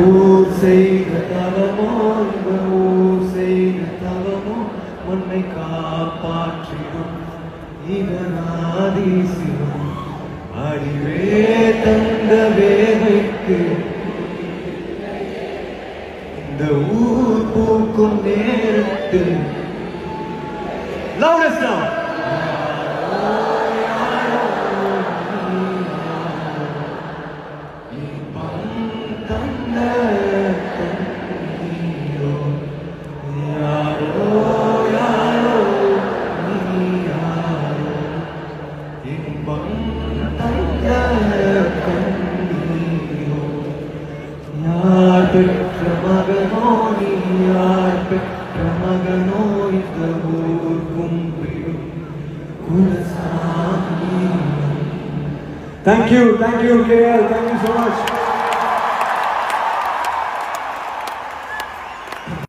ஊர் செய்த தவமோ இந்த ஊர் செய்த தவமோ உன்னை காப்பாற்றிடும் இவனாதீசிவம் அறிவே தந்த வேலைக்கு இந்த ஊர் பூக்கும் நேரத்தில் loudest now யார் பெற்ற மகனோ நீ யார் பெற்ற மகனோ இந்த ஊர் கும்பிடும் குலசாமி. Thank you, KL. Thank you so much.